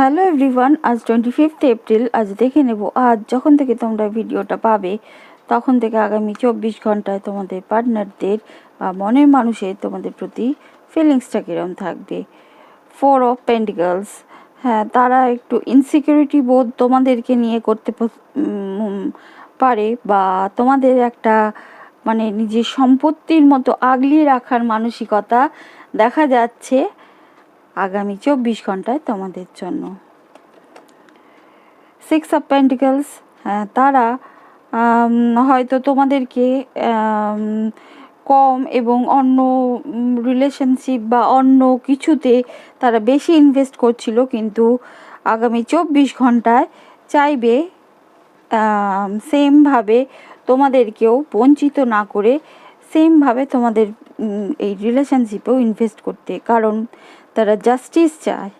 Hello everyone, আজ 25 April. আজ দেখে নেব আজ যখন থেকে তোমরা ভিডিওটা পাবে তখন থেকে আগামী 24 ঘন্টায় তোমাদের পার্টনারদের বা মনের মানুষের তোমাদের প্রতি ফিলিংসটা কীরকম থাকবে। 4 অফ পেন্টিকলস, হ্যাঁ, তারা একটু ইনসিকিউরিটি বোধ তোমাদেরকে নিয়ে করতে পারে, বা তোমাদের একটা মানে নিজের সম্পত্তির মতো আগলিয়ে রাখার মানসিকতা দেখা যাচ্ছে আগামী 24 ঘন্টায় তোমাদের জন্য। 6 অফ পেন্টিকলস, তারা হয়তো তোমাদেরকে কম এবং অন্য রিলেশনশিপ বা অন্য কিছুতে তারা বেশি ইনভেস্ট করছিল, কিন্তু আগামী 24 ঘন্টায় চাইবে সেমভাবে তোমাদেরকেও বঞ্চিত না করে সেমভাবে তোমাদের এই রিলেশনশিপেও ইনভেস্ট করতে, কারণ তারা জাস্টিস চায়।